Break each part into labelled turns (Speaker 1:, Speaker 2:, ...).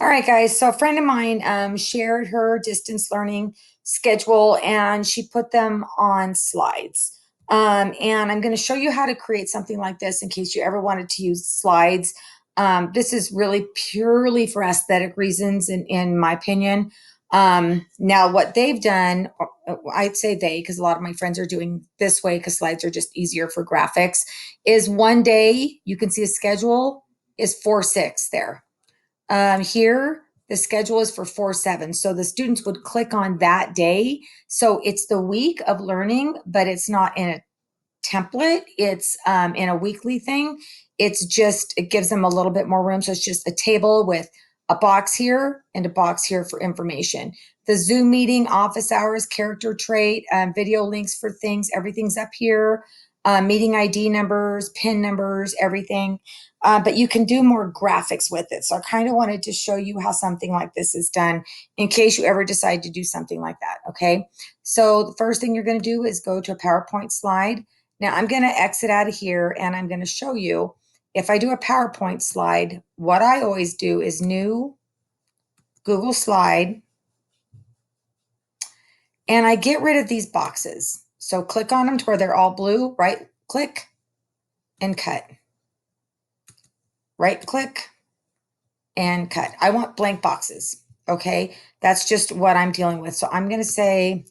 Speaker 1: All right, guys. So a friend of mine shared her distance learning schedule and she put them on slides. And I'm going to show you how to create something like this in case you ever wanted to use slides. This is really purely for aesthetic reasons, in my opinion. Now, what they've done, I'd say they, because a lot of my friends are doing this way because slides are just easier for graphics, is one day you can see a schedule is 4/6 there. Here, the schedule is for 4/7. So the students would click on that day. So it's the week of learning, but it's not in a template. It's in a weekly thing. It's just, it gives them a little bit more room. So it's just a table with a box here and a box here for information. The Zoom meeting, office hours, character trait, video links for things, everything's up here. Meeting ID numbers, PIN numbers, everything. But you can do more graphics with it. So I kind of wanted to show you how something like this is done in case you ever decide to do something like that. Okay. So the first thing you're going to do is go to a PowerPoint slide. Now I'm going to exit out of here and I'm going to show you if I do a PowerPoint slide, what I always do is new Google slide and I get rid of these boxes. So click on them to where they're all blue, right click and cut. Right click and cut. I want blank boxes. Okay. That's just what I'm dealing with. So I'm going to say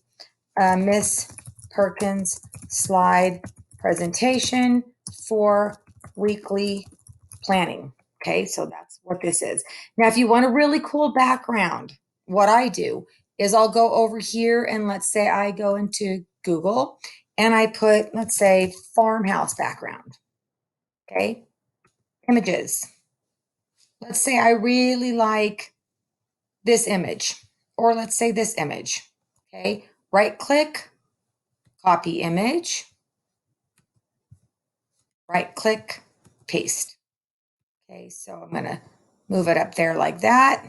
Speaker 1: Miss Perkins slide presentation for weekly planning. Okay, so that's what this is. Now, if you want a really cool background, what I do is I'll go over here and let's say I go into Google and I put, let's say, farmhouse background. Okay, images. Let's say I really like this image, or let's say this image. Okay, right click, copy image, right click, paste. Okay, so I'm going to move it up there like that.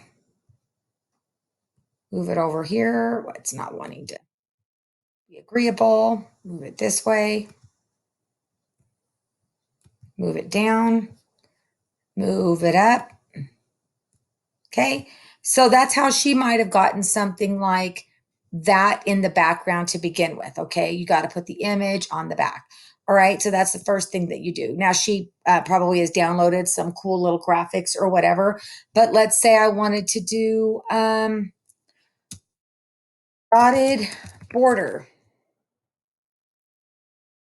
Speaker 1: Move it over here. It's not wanting to be agreeable. Move it this way. Move it down. Move it up. Okay, so that's how she might have gotten something like that in the background to begin with. Okay, you got to put the image on the back. All right, so that's the first thing that you do. Now, she probably has downloaded some cool little graphics or whatever, but let's say I wanted to do dotted border,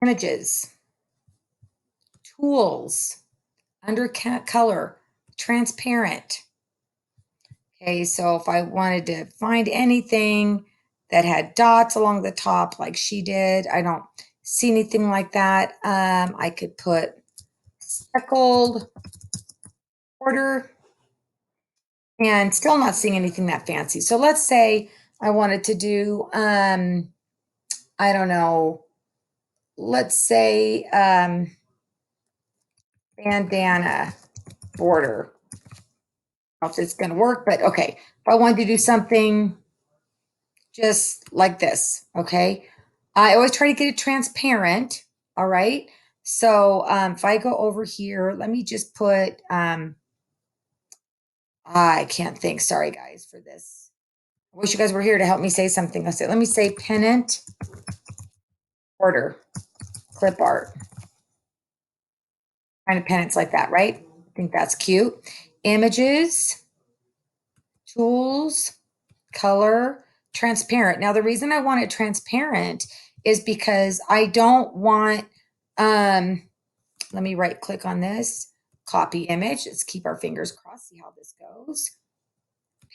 Speaker 1: images, tools, under color, transparent. Okay, so if I wanted to find anything that had dots along the top like she did, I don't see anything like that. I could put speckled border and still not seeing anything that fancy. So let's say I wanted to do, I don't know, let's say bandana border. I don't know if it's going to work, but okay. If I wanted to do something just like this, okay? I always try to get it transparent, all right? So if I go over here, let me just put, I can't think, sorry guys for this. I wish you guys were here to help me say something. Let me say pennant border, clip art. Kind of pennants like that, right? I think that's cute. Images, tools, color, transparent. Now, the reason I want it transparent is because I don't want, let me right click on this, copy image. Let's keep our fingers crossed, see how this goes.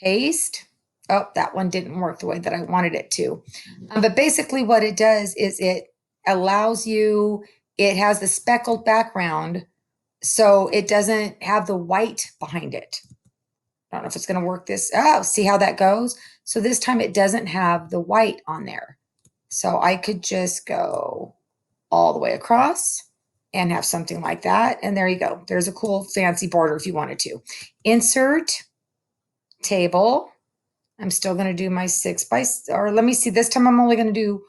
Speaker 1: Paste. Oh, that one didn't work the way that I wanted it to. But basically what it does is it allows you, it has the speckled background, so it doesn't have the white behind it. I don't know if it's going to work this. Oh, see how that goes? So this time it doesn't have the white on there. So I could just go all the way across and have something like that. And there you go. There's a cool fancy border if you wanted to. Insert table. I'm still going to do my 6 by, or let me see, this time I'm only going to do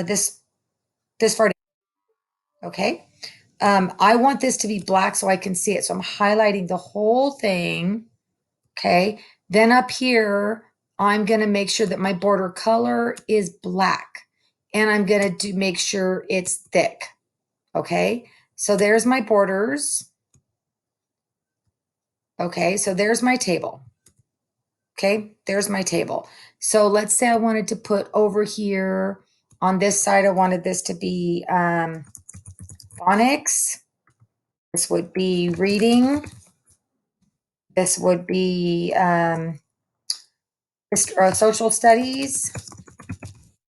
Speaker 1: this far. Okay. I want this to be black so I can see it. So I'm highlighting the whole thing Okay. Then up here, I'm going to make sure that my border color is black, and I'm going to make sure it's thick. Okay. So there's my borders. Okay. So there's my table. Okay. There's my table. So let's say I wanted to put over here on this side, I wanted this to be phonics. This would be reading. This would be social studies,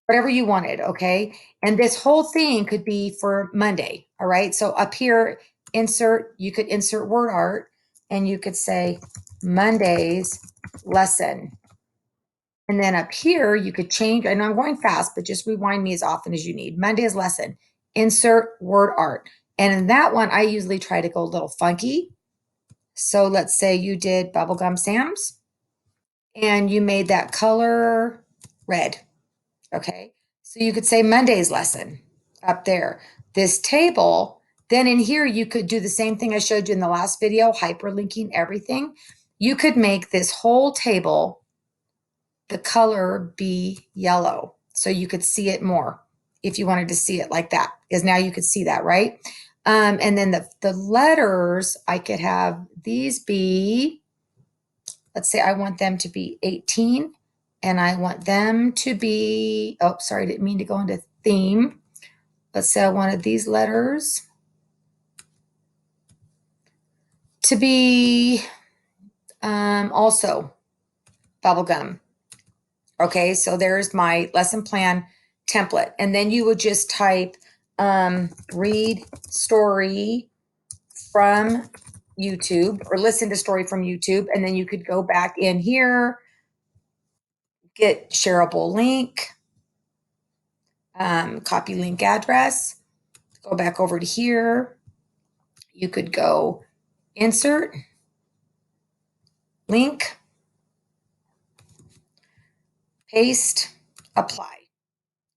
Speaker 1: whatever you wanted, okay? And this whole thing could be for Monday, all right? So up here, you could insert word art, and you could say Monday's lesson. And then up here, you could change, I know I'm going fast, but just rewind me as often as you need. Monday's lesson, insert word art. And in that one, I usually try to go a little funky. So let's say you did Bubblegum Sam's, and you made that color red. Okay. So you could say Monday's lesson up there. This table, then in here, you could do the same thing I showed you in the last video, hyperlinking everything. You could make this whole table, the color be yellow. So you could see it more if you wanted to see it like that, because now you could see that, right? And then the letters, I could have these be, let's say I want them to be 18, and I want them to be, oh, sorry, I didn't mean to go into theme. Let's say I wanted these letters to be also bubblegum. Okay, so there's my lesson plan template. And then you would just type read story from YouTube, or listen to story from YouTube. And then you could go back in here, get shareable link, copy link address, go back over to here. You could go insert, link, paste, apply.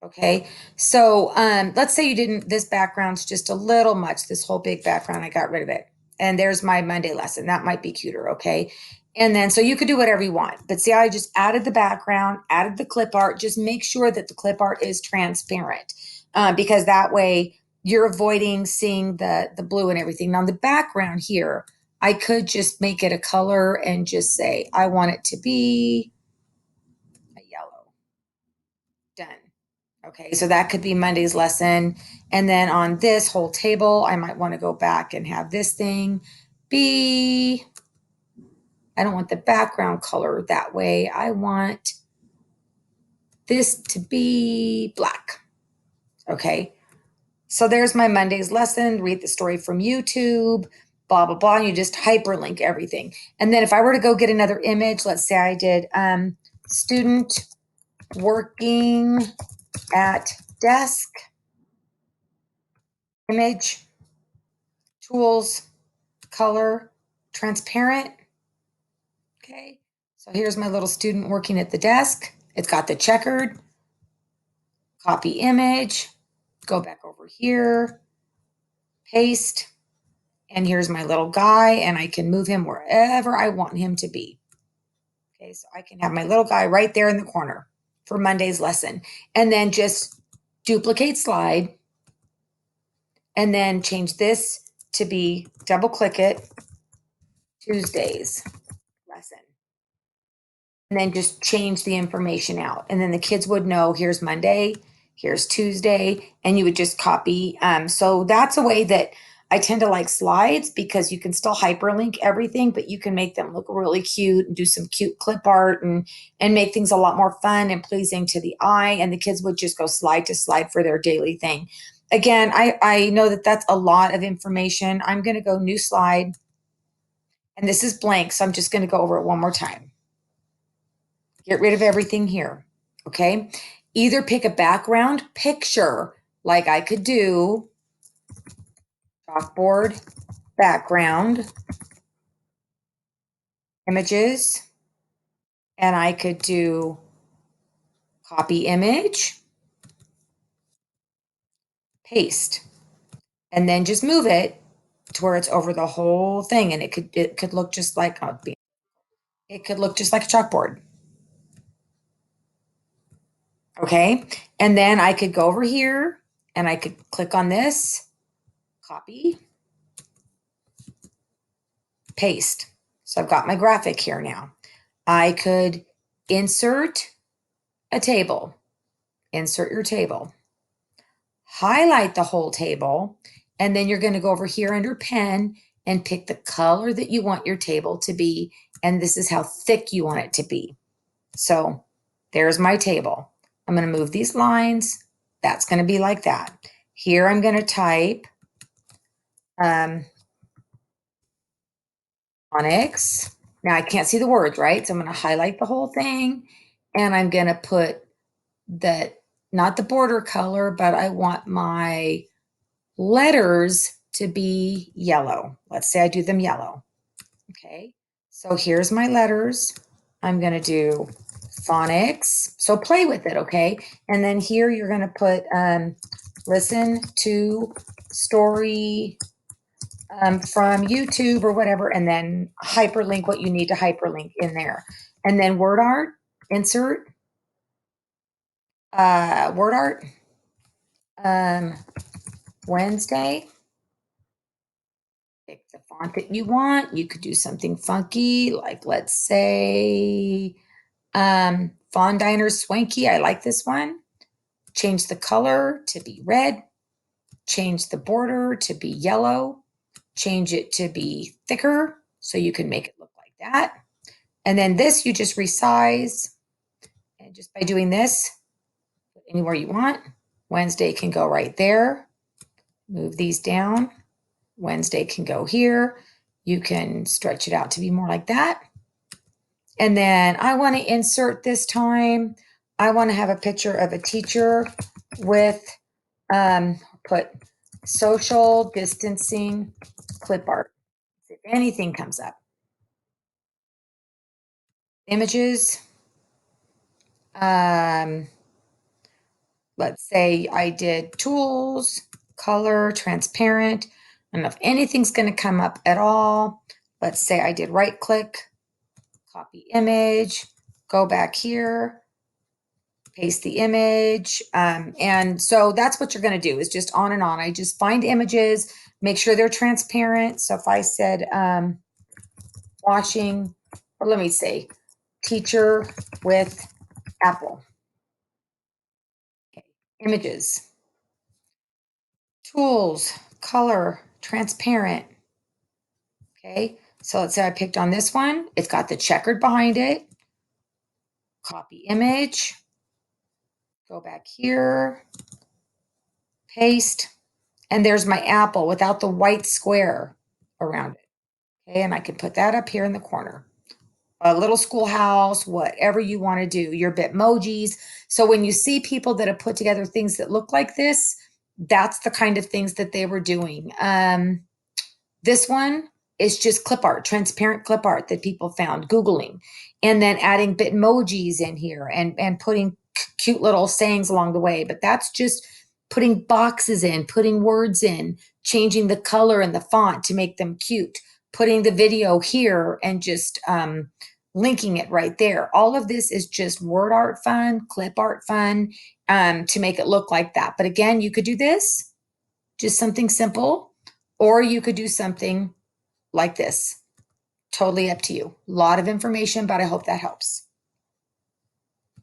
Speaker 1: Okay, so let's say you didn't, this background's just a little much, this whole big background, I got rid of it. And there's my Monday lesson. That might be cuter, okay? And then, so you could do whatever you want. But see, I just added the background, added the clip art. Just make sure that the clip art is transparent, because that way you're avoiding seeing the blue and everything. Now the background here, I could just make it a color and just say, I want it to be a yellow. Done. Okay, so that could be Monday's lesson. And then on this whole table, I might want to go back and have this thing be, I don't want the background color that way. I want this to be black. Okay, so there's my Monday's lesson. Read the story from YouTube, blah, blah, blah. And you just hyperlink everything. And then if I were to go get another image, let's say I did student working at desk, image, tools, color, transparent. Okay, so here's my little student working at the desk. It's got the checkered, copy image, go back over here, paste, and here's my little guy, and I can move him wherever I want him to be. Okay, so I can have my little guy right there in the corner for Monday's lesson, and then just duplicate slide, and then change this to be, double click it, Tuesday's lesson. And then just change the information out. And then the kids would know, here's Monday, here's Tuesday, and you would just copy. So that's a way that I tend to like slides, because you can still hyperlink everything, but you can make them look really cute and do some cute clip art and make things a lot more fun and pleasing to the eye. And the kids would just go slide to slide for their daily thing. Again, I know that that's a lot of information. I'm going to go new slide, and this is blank. So I'm just going to go over it one more time. Get rid of everything here, okay? Either pick a background picture, like I could do chalkboard, background, images, and I could do copy image, paste, and then just move it to where it's over the whole thing, and it could look just like It could look just like a chalkboard. Okay. And then I could go over here and I could click on this, copy, paste. So I've got my graphic here now. I could insert a table, insert your table, highlight the whole table, and then you're going to go over here under pen and pick the color that you want your table to be. And this is how thick you want it to be. So there's my table. I'm going to move these lines. That's going to be like that. Here I'm going to type phonics. Now I can't see the words, right? So I'm going to highlight the whole thing and I'm going to put the, not the border color, but I want my letters to be yellow. Let's say I do them yellow. Okay. So here's my letters. I'm going to do phonics. So play with it. Okay. And then here you're going to put, listen to story from YouTube or whatever, and then hyperlink what you need to hyperlink in there. And then word art, insert word art, Wednesday. Pick the font that you want. You could do something funky, like let's say Fawn Diner Swanky. I like this one. Change the color to be red. Change the border to be yellow. Change it to be thicker so you can make it look like that. And then this you just resize. And just by doing this, anywhere you want. Wednesday can go right there. Move these down. Wednesday can go here. You can stretch it out to be more like that. And then I want to insert this time. I want to have a picture of a teacher with, put social distancing clip art. If anything comes up. Images. Let's say I did tools, color, transparent. And if anything's going to come up at all, let's say I did right click, copy image, go back here, paste the image. And so that's what you're going to do is just on and on. I just find images, make sure they're transparent. So if I said watching, or let me say teacher with apple. Okay. Images, tools, color, transparent. Okay, so let's say I picked on this one. It's got the checkered behind it. Copy image. Go back here. Paste. And there's my apple without the white square around it. Okay, and I can put that up here in the corner. A little schoolhouse, whatever you want to do, your Bitmojis. So when you see people that have put together things that look like this, that's the kind of things that they were doing. This one is just clip art, transparent clip art that people found Googling, and then adding Bitmojis in here and putting cute little sayings along the way. But that's just putting boxes in, putting words in, changing the color and the font to make them cute, putting the video here and just linking it right there. All of this is just word art fun, clip art fun, to make it look like that. But again, you could do this, just something simple, or you could do something like this. Totally up to you. A lot of information, but I hope that helps.